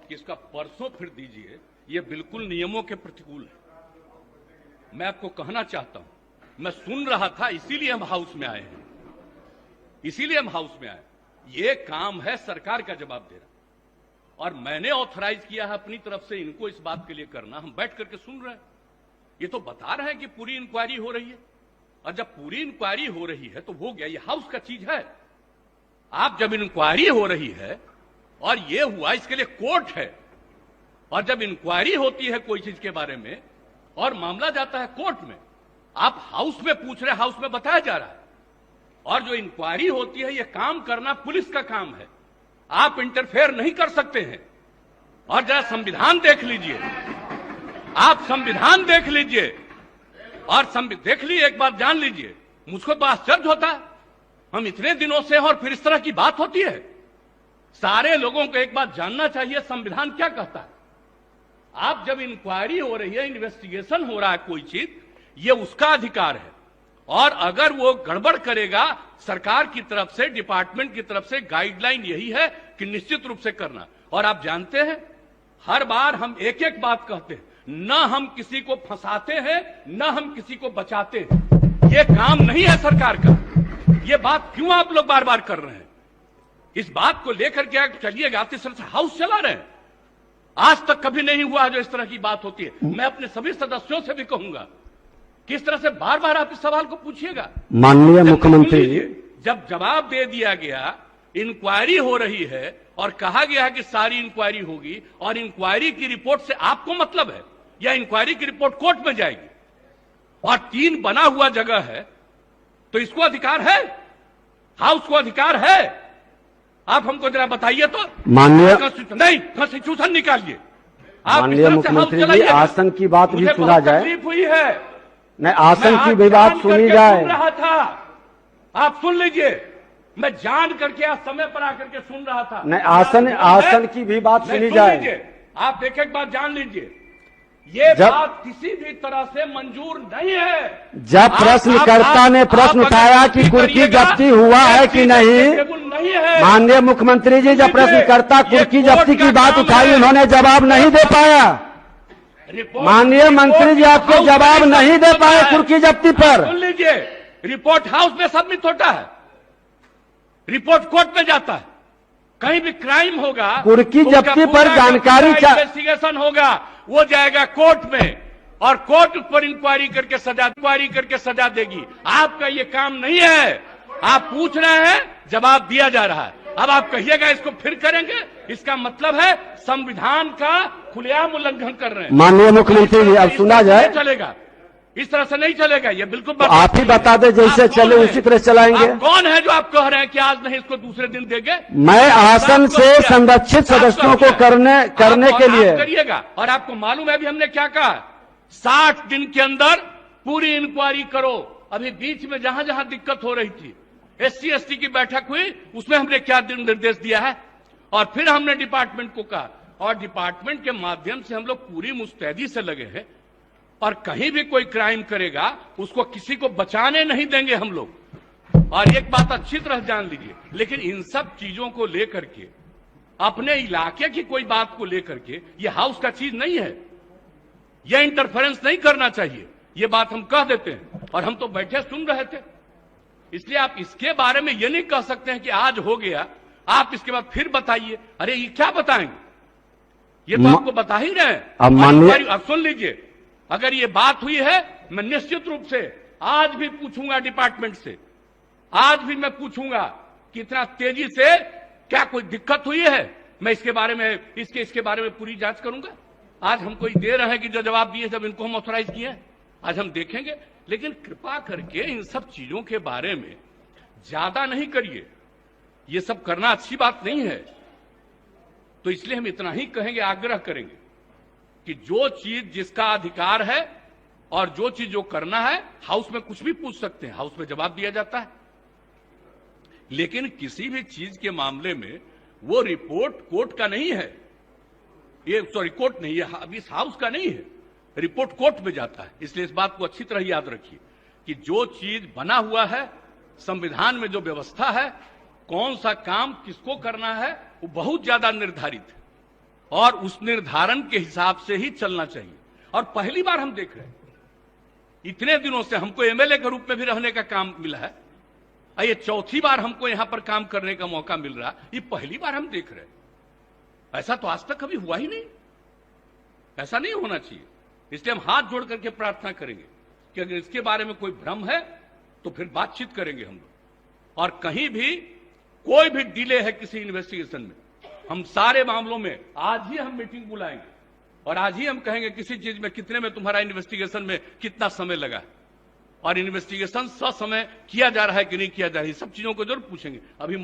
कि इसका परसों फिर दीजिए, ये बिल्कुल नियमों के प्रतिकूल है। मैं आपको कहना चाहता हूं, मैं सुन रहा था, इसीलिए हम हाउस में आए हैं, इसीलिए हम हाउस में आए। ये काम है सरकार का जवाब देना, और मैंने ऑथराइज किया है अपनी तरफ से इनको इस बात के लिए करना। हम बैठ करके सुन रहे हैं, ये तो बता रहे हैं कि पूरी इंक्वायरी हो रही है, और जब पूरी इंक्वायरी हो रही है तो हो गया, ये हाउस का चीज है। आप जब इंक्वायरी हो रही है और ये हुआ, इसके लिए कोर्ट है, और जब इंक्वायरी होती है कोई चीज के बारे में और मामला जाता है कोर्ट में, आप हाउस में पूछ रहे, हाउस में बताया जा रहा है। और जो इंक्वायरी होती है, ये काम करना पुलिस का काम है, आप इंटरफेयर नहीं कर सकते हैं। और जरा संविधान देख लीजिए, आप संविधान देख लीजिए, और देख लीजिए, एक बार जान लीजिए। मुझको तो आश्चर्य होता है, हम इतने दिनों से और फिर इस तरह की बात होती है। सारे लोगों को एक बात जानना चाहिए, संविधान क्या कहता है। आप जब इंक्वायरी हो रही है, इन्वेस्टिगेशन हो रहा है कोई चीज, ये उसका अधिकार है, और अगर वो गड़बड़ करेगा, सरकार की तरफ से, डिपार्टमेंट की तरफ से गाइडलाइन यही है कि निश्चित रूप से करना। और आप जानते हैं, हर बार हम एक एक बात कहते हैं, न हम किसी को फंसाते हैं, न हम किसी को बचाते हैं। ये काम नहीं है सरकार का। ये बात क्यों आप लोग बार बार कर रहे हैं? इस बात को लेकर के चलिएगा, आप इस तरह से हाउस चला रहे हैं। आज तक कभी नहीं हुआ जो इस तरह की बात होती है। मैं अपने सभी सदस्यों से भी कहूंगा, किस तरह से बार बार आप इस सवाल को पूछिएगा। माननीय मुख्यमंत्री, जब जवाब दे दिया गया, इंक्वायरी हो रही है और कहा गया है कि सारी इंक्वायरी होगी, और इंक्वायरी की रिपोर्ट से आपको मतलब है, या इंक्वायरी की रिपोर्ट कोर्ट में जाएगी, और 3 बना हुआ जगह है, तो इसको अधिकार है, हाउस को अधिकार है। आप हमको जरा बताइए तो। माननीय नहीं, कॉन्स्टिट्यूशन निकालिए। माननीय मुख्यमंत्री जी, आसन की बात भी सुना जाए। तकलीफ हुई है, नहीं, आसन की भी बात सुनी जाए। सुन रहा था, आप सुन लीजिए, मैं जान करके आज समय पर आकर के सुन रहा था। नहीं, आसन की भी बात सुनी जाए। आप एक एक बात जान लीजिए, ये बात किसी भी तरह से मंजूर नहीं है। जब प्रश्नकर्ता ने प्रश्न उठाया कि कुर्की जब्ती हुआ है कि नहीं, माननीय मुख्यमंत्री जी, जब प्रश्नकर्ता कुर्की जब्ती की बात उठाई, उन्होंने जवाब नहीं दे पाया। माननीय मंत्री जी, आपको जवाब नहीं दे पाए कुर्की जब्ती पर। सुन लीजिए, रिपोर्ट हाउस में सबमिट होता है, रिपोर्ट कोर्ट में जाता है। कहीं भी क्राइम होगा, कुर्की जब्ती पर जानकारी, इन्वेस्टिगेशन होगा, वो जाएगा कोर्ट में, और कोर्ट उस पर इंक्वायरी करके सजा देगी। आपका ये काम नहीं है। आप पूछ रहे हैं, जवाब दिया जा रहा है। अब आप कहिएगा इसको फिर करेंगे, इसका मतलब है संविधान का खुलेआम उल्लंघन कर रहे हैं। माननीय मुख्यमंत्री जी, अब सुना जाए। चलेगा, इस तरह से नहीं चलेगा, ये बिल्कुल। तो आप ही बता दें, जैसे चले उसी तरह चलाएंगे। कौन है जो आप कह रहे हैं कि आज नहीं, इसको दूसरे दिन देंगे? मैं आसन से संरक्षित सदस्यों को करने के लिए करिएगा। और आपको मालूम है अभी हमने क्या कहा, 60 दिन के अंदर पूरी इंक्वायरी करो। अभी बीच में जहां जहां दिक्कत हो रही थी, SC ST की बैठक हुई, उसमें हमने क्या निर्देश दिया है, और फिर हमने डिपार्टमेंट को कहा, और डिपार्टमेंट के माध्यम से हम लोग पूरी मुस्तैदी से लगे हैं, और कहीं भी कोई क्राइम करेगा उसको किसी को बचाने नहीं देंगे हम लोग। और एक बात अच्छी तरह जान लीजिए, लेकिन इन सब चीजों को लेकर के, अपने इलाके की कोई बात को लेकर के, ये हाउस का चीज नहीं है, यह इंटरफेरेंस नहीं करना चाहिए। ये बात हम कह देते हैं, और हम तो बैठे सुन रहे थे। इसलिए आप इसके बारे में ये नहीं कह सकते हैं कि आज हो गया, आप इसके बाद फिर बताइए। अरे ये क्या बताएंगे, ये तो आपको बता ही रहे हैं। अब सुन लीजिए, अगर ये बात हुई है, मैं निश्चित रूप से आज भी पूछूंगा डिपार्टमेंट से, आज भी मैं पूछूंगा कि इतना तेजी से क्या कोई दिक्कत हुई है। मैं इसके बारे में इसके बारे में पूरी जांच करूंगा। आज हम कोई दे रहे हैं कि जो जवाब दिए, जब इनको हम ऑथराइज किए हैं, आज हम देखेंगे। लेकिन कृपा करके इन सब चीजों के बारे में ज्यादा नहीं करिए, ये सब करना अच्छी बात नहीं है। तो इसलिए हम इतना ही कहेंगे, आग्रह करेंगे कि जो चीज जिसका अधिकार है और जो चीज जो करना है, हाउस में कुछ भी पूछ सकते हैं, हाउस में जवाब दिया जाता है। लेकिन किसी भी चीज के मामले में वो रिपोर्ट कोर्ट का नहीं है, ये सॉरी कोर्ट नहीं है, इस हाउस का नहीं है, रिपोर्ट कोर्ट में जाता है। इसलिए इस बात को अच्छी तरह याद रखिए कि जो चीज बना हुआ है, संविधान में जो व्यवस्था है, कौन सा काम किसको करना है, वो बहुत ज्यादा निर्धारित है। और उस निर्धारण के हिसाब से ही चलना चाहिए। और पहली बार हम देख रहे हैं, इतने दिनों से हमको एमएलए के रूप में भी रहने का काम मिला है, ये चौथी बार हमको यहां पर काम करने का मौका मिल रहा, ये पहली बार हम देख रहे हैं। ऐसा तो आज तक कभी हुआ ही नहीं, ऐसा नहीं होना चाहिए। इसलिए हम हाथ जोड़ करके प्रार्थना करेंगे कि अगर इसके बारे में कोई भ्रम है तो फिर बातचीत करेंगे हम लोग। और कहीं भी कोई भी डिले है किसी इन्वेस्टिगेशन में, हम सारे मामलों में आज ही हम मीटिंग बुलाएंगे और आज ही हम कहेंगे किसी चीज में कितने में तुम्हारा इन्वेस्टिगेशन में कितना समय लगा है और इन्वेस्टिगेशन ससमय किया जा रहा है कि नहीं किया जा रहा है, सब चीजों को जरूर पूछेंगे। अभी